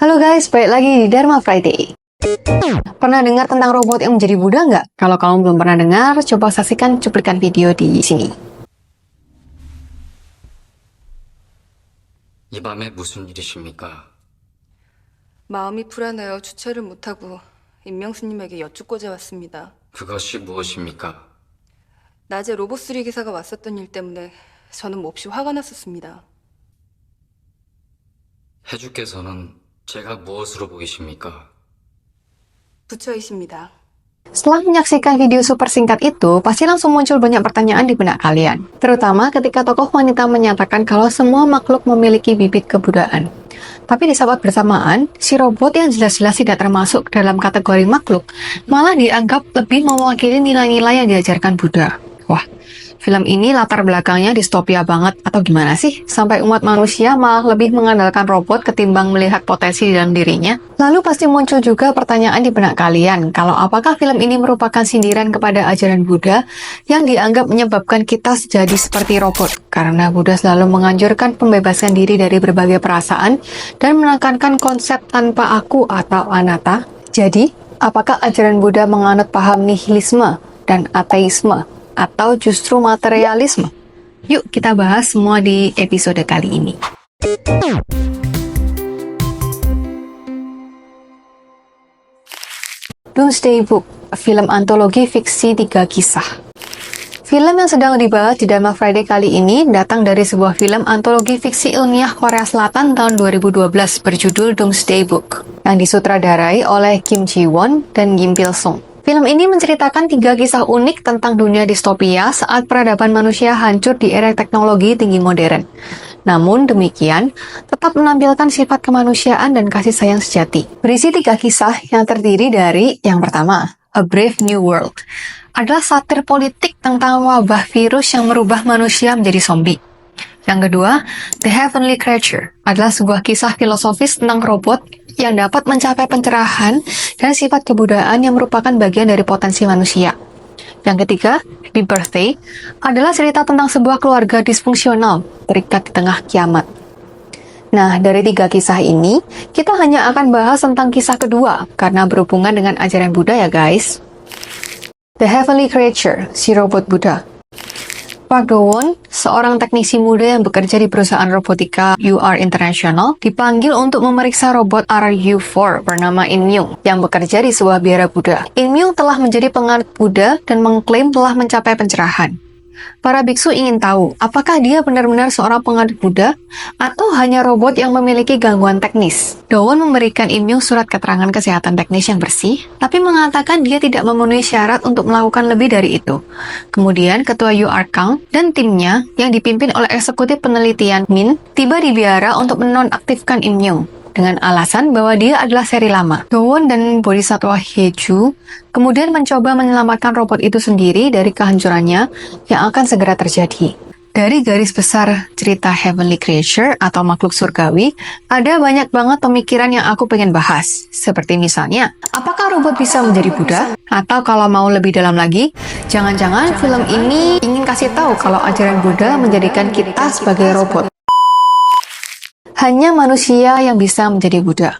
Halo guys, balik lagi di Dharma Friday. Pernah dengar tentang robot yang menjadi Buddha nggak? Kalau kamu belum pernah dengar, coba saksikan cuplikan video di sini. 이 밤에 무슨 일이십니까? 마음이 불안하여 주체를 못하고 임명수님에게 여쭙고자 왔습니다. 그것이 무엇입니까? 낮에 로봇 수리 기사가 왔었던 일 때문에 저는 몹시 화가 났었습니다. 해주께서는 제가 무엇으로 보이십니까? 부처이십니다. Setelah menyaksikan video super singkat itu, pasti langsung muncul banyak pertanyaan di benak kalian. Terutama ketika tokoh wanita menyatakan kalau semua makhluk memiliki bibit kebudaan. Tapi di saat bersamaan, si robot yang jelas-jelas tidak termasuk dalam kategori makhluk, malah dianggap lebih mewakili nilai-nilai yang diajarkan Buddha. Wah, film ini latar belakangnya distopia banget atau gimana sih? Sampai umat manusia malah lebih mengandalkan robot ketimbang melihat potensi di dalam dirinya. Lalu pasti muncul juga pertanyaan di benak kalian, kalau apakah film ini merupakan sindiran kepada ajaran Buddha yang dianggap menyebabkan kita jadi seperti robot? Karena Buddha selalu menganjurkan pembebasan diri dari berbagai perasaan dan menekankan konsep tanpa aku atau anatta. Jadi, apakah ajaran Buddha menganut paham nihilisme dan ateisme? Atau justru materialisme? Yuk kita bahas semua di episode kali ini. Doomsday Book, film antologi fiksi 3 kisah. Film yang sedang dibahas di Dharma Friday kali ini datang dari sebuah film antologi fiksi ilmiah Korea Selatan tahun 2012 berjudul Doomsday Book, yang disutradarai oleh Kim Ji-won dan Kim Pil-sung. Film ini menceritakan 3 kisah unik tentang dunia distopia saat peradaban manusia hancur di era teknologi tinggi modern. Namun demikian, tetap menampilkan sifat kemanusiaan dan kasih sayang sejati. Berisi 3 kisah yang terdiri dari, yang pertama, A Brave New World, adalah satir politik tentang wabah virus yang merubah manusia menjadi zombie. Yang kedua, The Heavenly Creature, adalah sebuah kisah filosofis tentang robot yang dapat mencapai pencerahan dan sifat kebudayaan yang merupakan bagian dari potensi manusia. Yang ketiga, The Birthday, adalah cerita tentang sebuah keluarga disfungsional terikat di tengah kiamat. Nah, dari 3 kisah ini, kita hanya akan bahas tentang kisah kedua, karena berhubungan dengan ajaran Buddha ya guys. The Heavenly Creature, si robot Buddha. Park Do-won, seorang teknisi muda yang bekerja di perusahaan robotika UR International, dipanggil untuk memeriksa robot RU4 bernama In Myung yang bekerja di sebuah biara Buddha. In Myung telah menjadi penganut Buddha dan mengklaim telah mencapai pencerahan. Para biksu ingin tahu, apakah dia benar-benar seorang penganut Buddha atau hanya robot yang memiliki gangguan teknis. Do-won memberikan In Myung surat keterangan kesehatan teknis yang bersih, tapi mengatakan dia tidak memenuhi syarat untuk melakukan lebih dari itu. Kemudian, ketua UR Kang dan timnya yang dipimpin oleh eksekutif penelitian Min tiba di biara untuk menonaktifkan In Myung dengan alasan bahwa dia adalah seri lama. Do-won dan Bodhisattva Hyeju kemudian mencoba menyelamatkan robot itu sendiri dari kehancurannya yang akan segera terjadi. Dari garis besar cerita Heavenly Creature atau makhluk surgawi, ada banyak banget pemikiran yang aku pengen bahas. Seperti misalnya, apakah robot bisa menjadi Buddha? Atau kalau mau lebih dalam lagi, jangan-jangan film ini ingin kasih tahu kalau ajaran Buddha menjadikan kita sebagai robot. Hanya manusia yang bisa menjadi Buddha.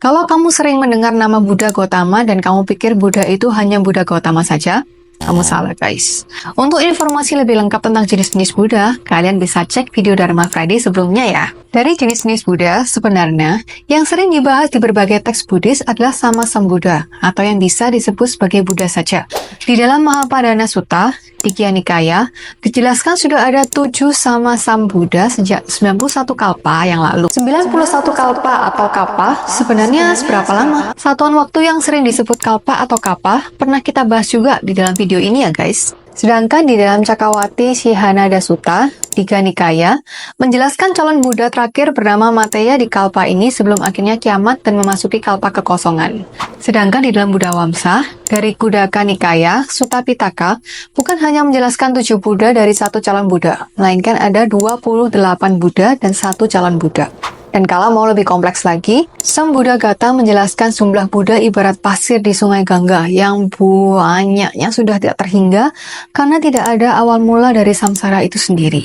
Kalau kamu sering mendengar nama Buddha Gautama dan kamu pikir Buddha itu hanya Buddha Gautama saja, kamu salah guys. Untuk informasi lebih lengkap tentang jenis-jenis Buddha, kalian bisa cek video Dharma Friday sebelumnya ya. Dari jenis-jenis Buddha, sebenarnya yang sering dibahas di berbagai teks Buddhis adalah sama Sambuddha, atau yang bisa disebut sebagai Buddha saja. Di dalam Mahapadana Sutta, Digya Nikaya, dijelaskan sudah ada 7 sama Sambuddha sejak 91 kalpa yang lalu. 91 kalpa atau kappa sebenarnya seberapa lama? Satuan waktu yang sering disebut kalpa atau kappa pernah kita bahas juga di dalam video ini ya guys. Sedangkan di dalam Cakawati Sihanada Sutta, Digha Nikaya, menjelaskan calon Buddha terakhir bernama Mateya di kalpa ini sebelum akhirnya kiamat dan memasuki kalpa kekosongan. Sedangkan di dalam Buddha Wamsa, dari Kudaka Nikaya, Sutta Pitaka, bukan hanya menjelaskan 7 Buddha dari 1 calon Buddha, melainkan ada 28 Buddha dan 1 calon Buddha. Dan kalau mau lebih kompleks lagi, Sambuddha Gata menjelaskan jumlah Buddha ibarat pasir di sungai Gangga yang banyaknya sudah tidak terhingga karena tidak ada awal mula dari samsara itu sendiri.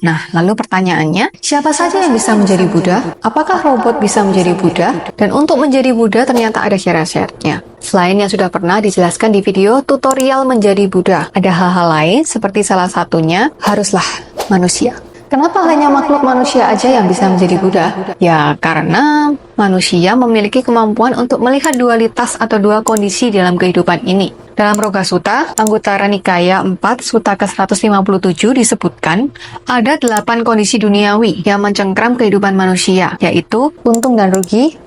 Nah, lalu pertanyaannya, siapa saja yang bisa menjadi Buddha? Apakah robot bisa menjadi Buddha? Dan untuk menjadi Buddha ternyata ada syarat-syaratnya. Selain yang sudah pernah dijelaskan di video tutorial menjadi Buddha, ada hal-hal lain seperti salah satunya haruslah manusia. Kenapa hanya makhluk manusia aja yang bisa menjadi Buddha? Ya, karena manusia memiliki kemampuan untuk melihat dualitas atau dua kondisi dalam kehidupan ini. Dalam Roga Sutta, Anguttara Nikaya 4, Sutta ke-157 disebutkan, ada 8 kondisi duniawi yang mencengkram kehidupan manusia, yaitu untung dan rugi,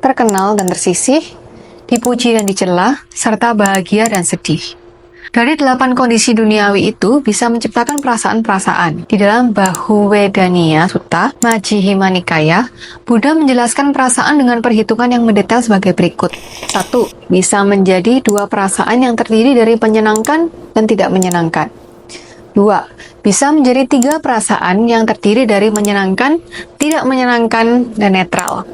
terkenal dan tersisih, dipuji dan dicela, serta bahagia dan sedih. Dari 8 kondisi duniawi itu bisa menciptakan perasaan-perasaan. Di dalam Bahuvedaniya Sutta, Majjhima Nikaya, Buddha menjelaskan perasaan dengan perhitungan yang mendetail sebagai berikut. 1. Bisa menjadi 2 perasaan yang terdiri dari menyenangkan dan tidak menyenangkan. 2. Bisa menjadi 3 perasaan yang terdiri dari menyenangkan, tidak menyenangkan, dan netral.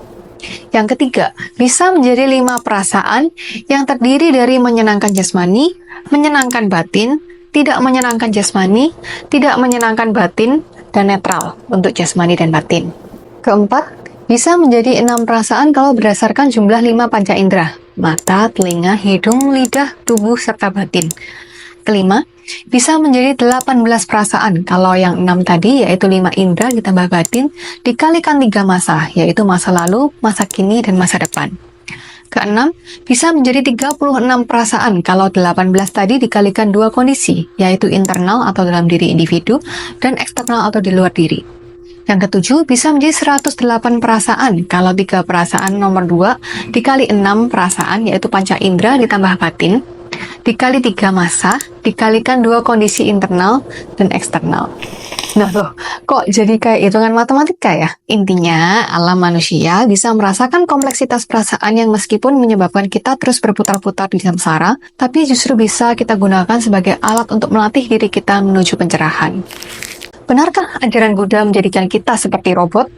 Yang ketiga, bisa menjadi 5 perasaan yang terdiri dari menyenangkan jasmani, menyenangkan batin, tidak menyenangkan jasmani, tidak menyenangkan batin, dan netral untuk jasmani dan batin. Keempat, bisa menjadi 6 perasaan kalau berdasarkan jumlah 5 panca indera, mata, telinga, hidung, lidah, tubuh, serta batin. Kelima, bisa menjadi 18 perasaan kalau yang 6 tadi yaitu 5 indera ditambah batin dikalikan 3 masa, yaitu masa lalu, masa kini, dan masa depan. Keenam, bisa menjadi 36 perasaan kalau 18 tadi dikalikan 2 kondisi, yaitu internal atau dalam diri individu dan eksternal atau di luar diri. Yang ketujuh, bisa menjadi 108 perasaan kalau 3 perasaan nomor 2 dikali 6 perasaan yaitu panca indera ditambah batin dikali 3 masa, dikalikan 2 kondisi internal dan eksternal. Nah loh, kok jadi kayak hitungan matematika ya? Intinya, alam manusia bisa merasakan kompleksitas perasaan yang meskipun menyebabkan kita terus berputar-putar di samsara, tapi justru bisa kita gunakan sebagai alat untuk melatih diri kita menuju pencerahan. Benarkah ajaran Buddha menjadikan kita seperti robot?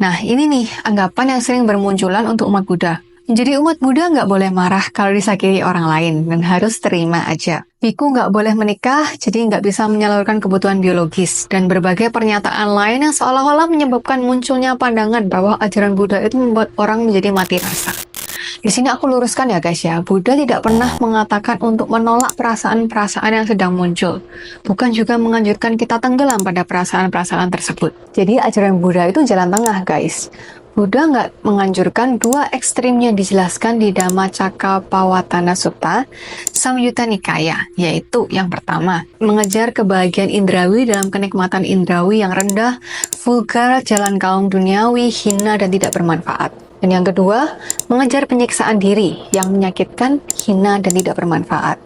Nah, ini nih anggapan yang sering bermunculan untuk umat Buddha. Jadi umat Buddha nggak boleh marah kalau disakiti orang lain dan harus terima aja. Biku nggak boleh menikah, jadi nggak bisa menyalurkan kebutuhan biologis. Dan berbagai pernyataan lain yang seolah-olah menyebabkan munculnya pandangan bahwa ajaran Buddha itu membuat orang menjadi mati rasa. Di sini aku luruskan ya guys ya, Buddha tidak pernah mengatakan untuk menolak perasaan-perasaan yang sedang muncul. Bukan juga menganjurkan kita tenggelam pada perasaan-perasaan tersebut. Jadi ajaran Buddha itu jalan tengah guys. Buddha nggak menganjurkan 2 ekstrim yang dijelaskan di Dhammacakkappavattana Sutta Samyutta Nikaya, yaitu yang pertama, mengejar kebahagiaan indrawi dalam kenikmatan indrawi yang rendah, vulgar, jalan kaum duniawi, hina, dan tidak bermanfaat. Dan yang kedua, mengejar penyiksaan diri yang menyakitkan, hina, dan tidak bermanfaat.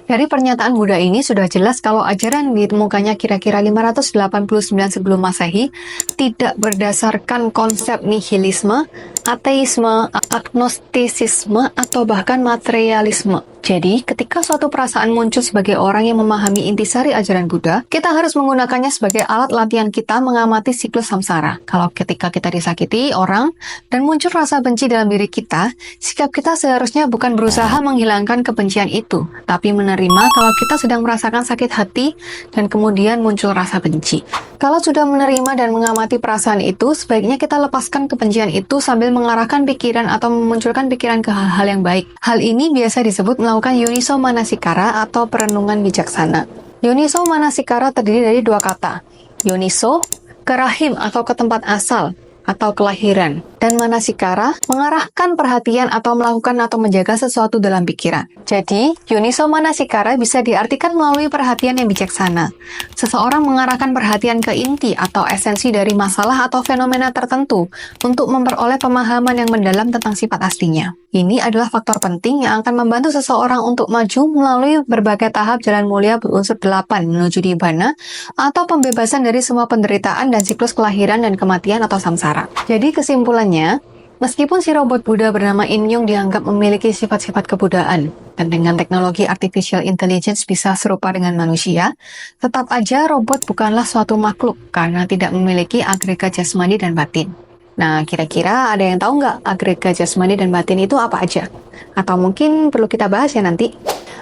Dari pernyataan Buddha ini sudah jelas kalau ajaran ditemukannya kira-kira 589 sebelum Masehi tidak berdasarkan konsep nihilisme, ateisme, agnostisisme, atau bahkan materialisme. Jadi, ketika suatu perasaan muncul sebagai orang yang memahami intisari ajaran Buddha, kita harus menggunakannya sebagai alat latihan kita mengamati siklus samsara. Kalau ketika kita disakiti orang dan muncul rasa benci dalam diri kita, sikap kita seharusnya bukan berusaha menghilangkan kebencian itu, tapi menerima kalau kita sedang merasakan sakit hati dan kemudian muncul rasa benci. Kalau sudah menerima dan mengamati perasaan itu, sebaiknya kita lepaskan kebencian itu sambil mengarahkan pikiran atau memunculkan pikiran ke hal-hal yang baik. Hal ini biasa disebut melakukan yoniso manasikara atau perenungan bijaksana. Yoniso manasikara terdiri dari 2 kata. Yoniso, ke rahim atau ke tempat asal atau kelahiran, dan manasikara mengarahkan perhatian atau melakukan atau menjaga sesuatu dalam pikiran. Jadi, yoniso manasikara bisa diartikan melalui perhatian yang bijaksana. Seseorang mengarahkan perhatian ke inti atau esensi dari masalah atau fenomena tertentu untuk memperoleh pemahaman yang mendalam tentang sifat aslinya. Ini adalah faktor penting yang akan membantu seseorang untuk maju melalui berbagai tahap jalan mulia berunsur 8 menuju nibbana atau pembebasan dari semua penderitaan dan siklus kelahiran dan kematian atau samsara. Jadi kesimpulannya, meskipun si robot Buddha bernama Inyung dianggap memiliki sifat-sifat kebudaan dan dengan teknologi artificial intelligence bisa serupa dengan manusia, tetap aja robot bukanlah suatu makhluk karena tidak memiliki agregat jasmani dan batin. Nah, kira-kira ada yang tahu nggak agregat jasmani dan batin itu apa aja? Atau mungkin perlu kita bahas ya nanti?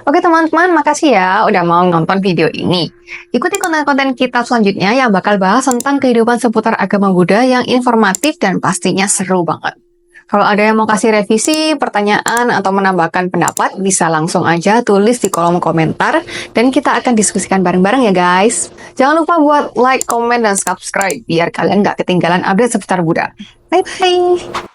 Oke teman-teman, makasih ya udah mau nonton video ini. Ikuti konten-konten kita selanjutnya yang bakal bahas tentang kehidupan seputar agama Buddha yang informatif dan pastinya seru banget. Kalau ada yang mau kasih revisi, pertanyaan, atau menambahkan pendapat, bisa langsung aja tulis di kolom komentar dan kita akan diskusikan bareng-bareng ya guys. Jangan lupa buat like, comment, dan subscribe biar kalian nggak ketinggalan update seputar Buddha. Bye-bye!